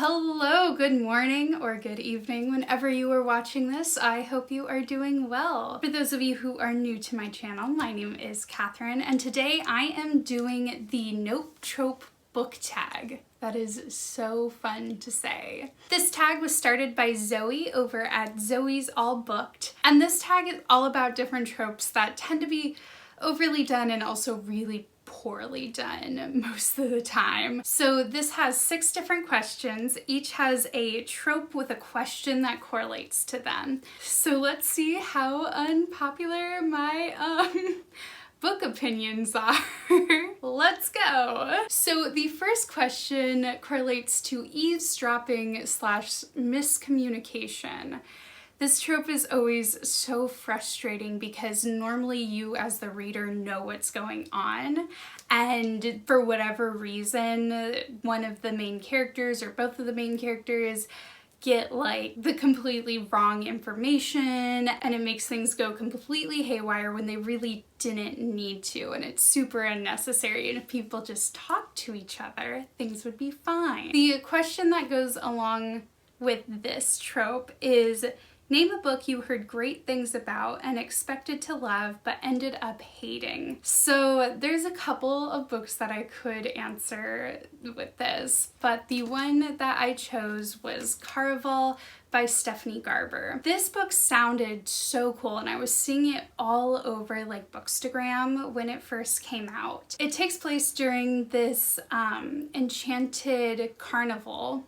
Hello, good morning or good evening whenever you are watching this. I hope you are doing well. For those of you who are new to my channel, my name is Catherine, and today I am doing the Nope Trope book tag. That is so fun to say. This tag was started by Zoe over at Zoe's All Booked, and this tag is all about different tropes that tend to be overly done and also really poorly done most of the time. So this has 6 different questions. Each has a trope with a question that correlates to them. So let's see how unpopular my book opinions are. Let's go. So the first question correlates to eavesdropping / miscommunication. This trope is always so frustrating because normally you as the reader know what's going on, and for whatever reason one of the main characters or both of the main characters get like the completely wrong information and it makes things go completely haywire when they really didn't need to, and it's super unnecessary, and if people just talk to each other things would be fine. The question that goes along with this trope is: name a book you heard great things about and expected to love but ended up hating. So there's a couple of books that I could answer with this, but the one that I chose was Caraval by Stephanie Garber. This book sounded so cool and I was seeing it all over like Bookstagram when it first came out. It takes place during this enchanted carnival,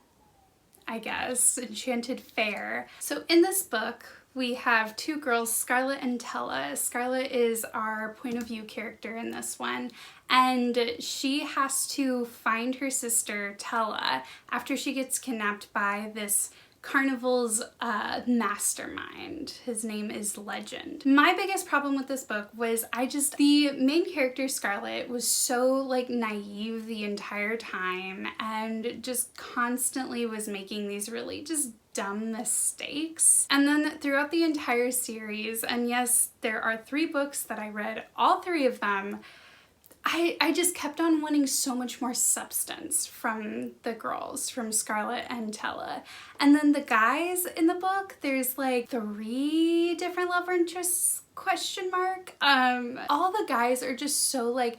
I guess, enchanted fair. So in this book, we have 2 girls, Scarlett and Tella. Scarlett is our point of view character in this one, and she has to find her sister, Tella, after she gets kidnapped by this carnival's mastermind. His name is Legend. My biggest problem with this book was the main character Scarlett was so like naive the entire time and just constantly was making these really just dumb mistakes. And then throughout the entire series, and yes, there are 3 books that I read, all 3 of them, I just kept on wanting so much more substance from the girls, from Scarlett and Tella. And then the guys in the book, there's like 3 different love interests, question mark. All the guys are just so like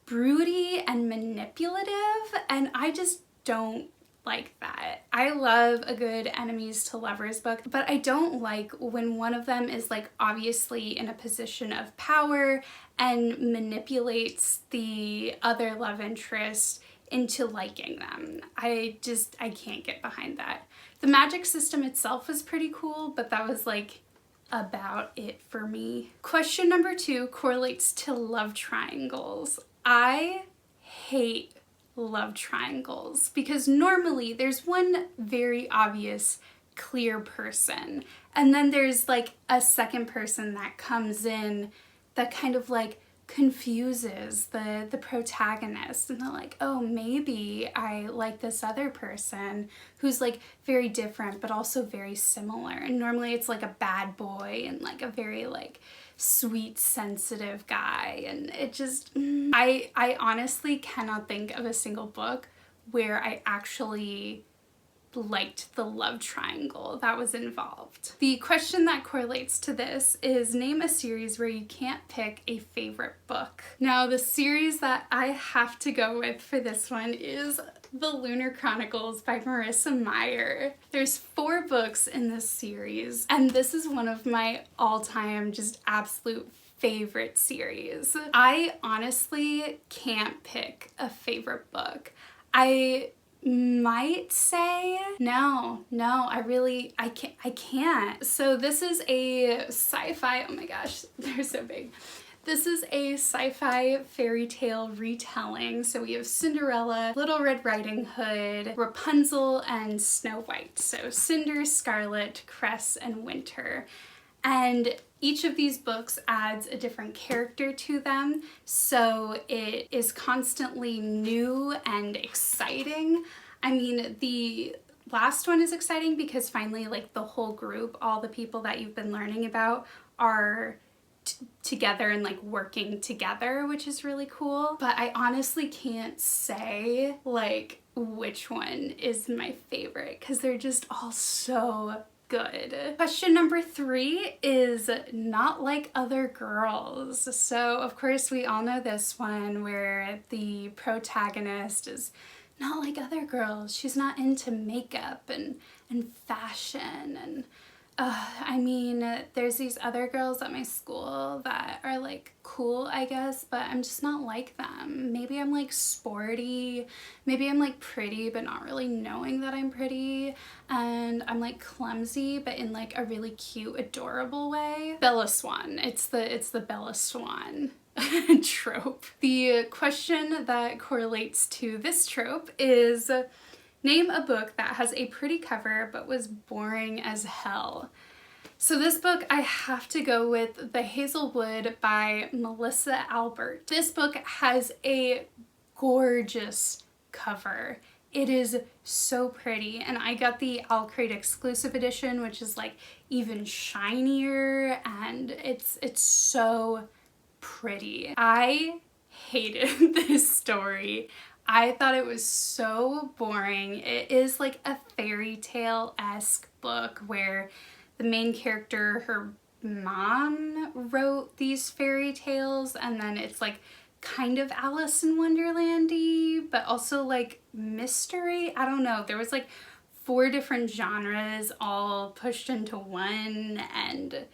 broody and manipulative, and I just don't like that. I love a good enemies to lovers book, but I don't like when one of them is like obviously in a position of power and manipulates the other love interest into liking them. I can't get behind that. The magic system itself was pretty cool, but that was like about it for me. Question number 2 correlates to love triangles. I hate love triangles because normally there's one very obvious clear person and then there's like a second person that comes in that kind of like confuses the protagonist, and they're like, oh, maybe I like this other person who's like very different but also very similar, and normally it's like a bad boy and like a very like sweet sensitive guy, and it just I honestly cannot think of a single book where I actually liked the love triangle that was involved. The question that correlates to this is: name a series where you can't pick a favorite book. Now the series that I have to go with for this one is the Lunar Chronicles by Marissa Meyer. There's 4 books in this series, and this is one of my all-time just absolute favorite series. I honestly can't pick a favorite book. I might say no, I can't. So this is a sci-fi, oh my gosh, they're so big. This is a sci-fi fairy tale retelling. So we have Cinderella, Little Red Riding Hood, Rapunzel, and Snow White. So Cinder, Scarlet, Cress, and Winter. And each of these books adds a different character to them, so it is constantly new and exciting. I mean, the last one is exciting because finally, like, the whole group, all the people that you've been learning about are together and like working together, which is really cool. But I honestly can't say like which one is my favorite because they're just all so good. Question number 3 is not like other girls. So of course we all know this one where the protagonist is not like other girls. She's not into makeup and fashion and I mean, there's these other girls at my school that are like cool, I guess, but I'm just not like them. Maybe I'm like sporty, maybe I'm like pretty, but not really knowing that I'm pretty, and I'm like clumsy, but in like a really cute, adorable way. Bella Swan. It's the Bella Swan trope. The question that correlates to this trope is name a book that has a pretty cover but was boring as hell. So this book, I have to go with The Hazelwood by Melissa Albert. This book has a gorgeous cover. It is so pretty, and I got the Alcrate exclusive edition, which is like even shinier, and it's so pretty. I hated this story. I thought it was so boring. It is like a fairy tale-esque book where the main character, her mom wrote these fairy tales, and then it's like kind of Alice in Wonderland-y, but also like mystery. I don't know. There was like 4 different genres all pushed into one, and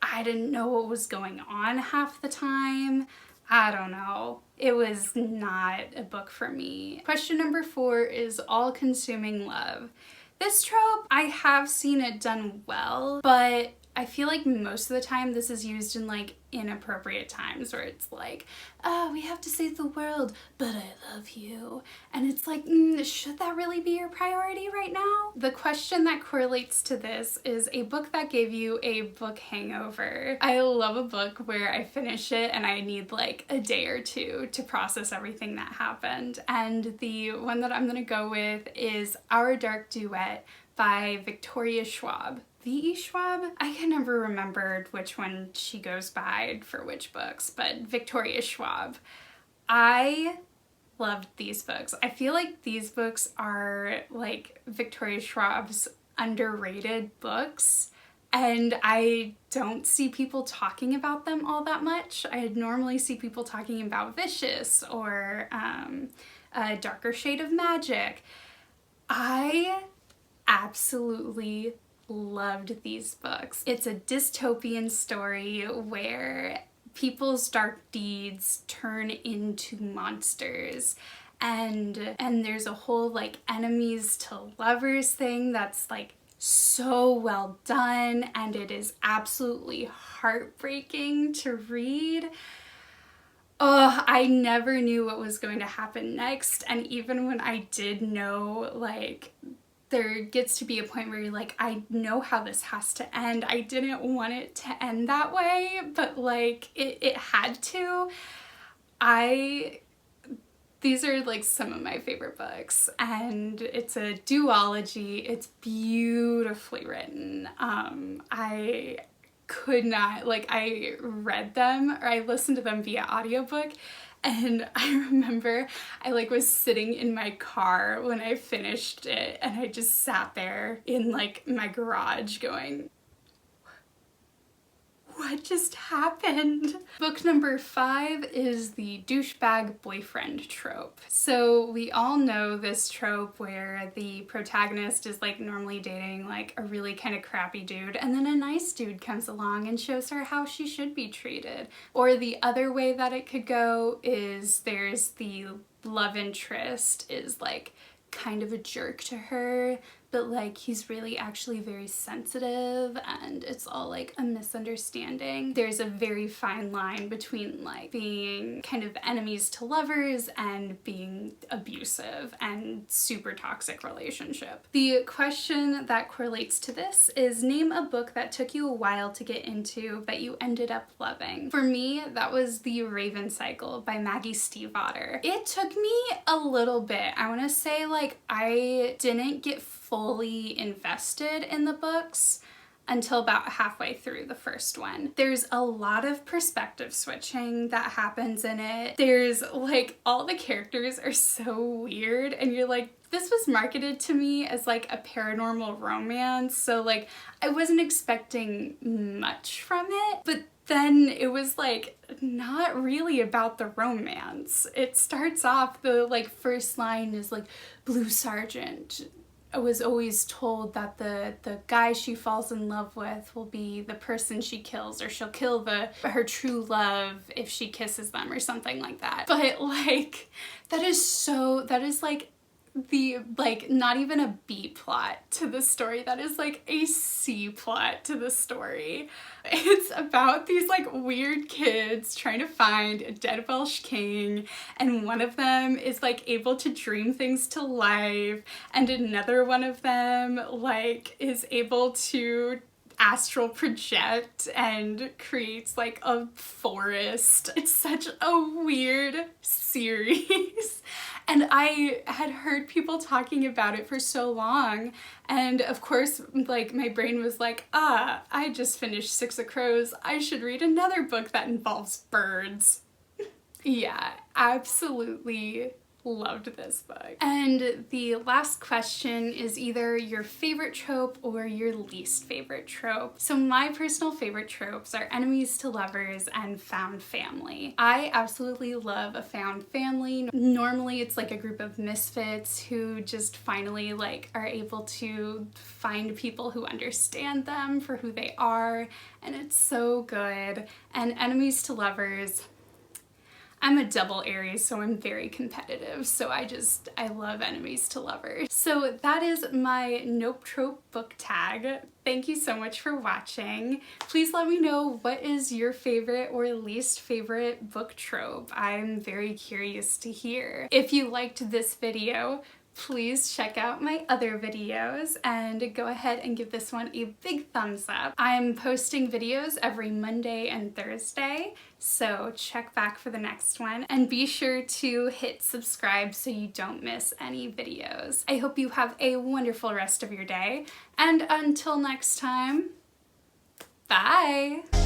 I didn't know what was going on half the time. I don't know. It was not a book for me. Question number 4 is all-consuming love. This trope, I have seen it done well, but I feel like most of the time this is used in like inappropriate times where it's like, oh, we have to save the world, but I love you. And it's like, should that really be your priority right now? The question that correlates to this is a book that gave you a book hangover. I love a book where I finish it and I need like a day or 2 to process everything that happened. And the one that I'm gonna go with is Our Dark Duet by Victoria Schwab. V.E. Schwab? I can never remember which one she goes by for which books, but Victoria Schwab. I loved these books. I feel like these books are like Victoria Schwab's underrated books, and I don't see people talking about them all that much. I normally see people talking about Vicious or A Darker Shade of Magic. I absolutely loved these books. It's a dystopian story where people's dark deeds turn into monsters, and there's a whole like enemies to lovers thing that's like so well done, and it is absolutely heartbreaking to read. Oh, I never knew what was going to happen next, and even when I did know, like, there gets to be a point where you're like, I know how this has to end. I didn't want it to end that way, but like it had to. These are like some of my favorite books, and it's a duology. It's beautifully written. I could not, like, I read them or I listened to them via audiobook. And I remember I like was sitting in my car when I finished it, and I just sat there in like my garage going, what just happened? Book number 5 is the douchebag boyfriend trope. So we all know this trope where the protagonist is like normally dating like a really kind of crappy dude, and then a nice dude comes along and shows her how she should be treated. Or the other way that it could go is there's the love interest is like kind of a jerk to her, but like he's really actually very sensitive, and it's all like a misunderstanding. There's a very fine line between like being kind of enemies to lovers and being abusive and super toxic relationship. The question that correlates to this is name a book that took you a while to get into but you ended up loving. For me, that was The Raven Cycle by Maggie Stiefvater. It took me a little bit. I want to say like I didn't get fully invested in the books until about halfway through the first one. There's a lot of perspective switching that happens in it. There's like all the characters are so weird, and you're like, This was marketed to me as like a paranormal romance, so like I wasn't expecting much from it, but then it was like not really about the romance. It starts off, the like first line is like, Blue Sergeant was always told that the guy she falls in love with will be the person she kills, or she'll kill her true love if she kisses them or something like that. But like that is like the like not even a B plot to the story. That is like a C plot to the story. It's about these like weird kids trying to find a dead Welsh king, and one of them is like able to dream things to life, and another one of them like is able to astral project and creates like a forest. It's such a weird series. And I had heard people talking about it for so long, and of course like my brain was like, I just finished Six of Crows, I should read another book that involves birds. Yeah, absolutely loved this book. And the last question is either your favorite trope or your least favorite trope. So my personal favorite tropes are enemies to lovers and found family. I absolutely love a found family. Normally it's like a group of misfits who just finally like are able to find people who understand them for who they are, and it's so good. And enemies to lovers, I'm a double Aries, so I'm very competitive, so I love enemies to lovers. So that is my Nope Trope book tag. Thank you so much for watching. Please let me know, what is your favorite or least favorite book trope? I'm very curious to hear. If you liked this video, please check out my other videos and go ahead and give this one a big thumbs up. I'm posting videos every Monday and Thursday, so check back for the next one, and be sure to hit subscribe so you don't miss any videos. I hope you have a wonderful rest of your day, and until next time, bye!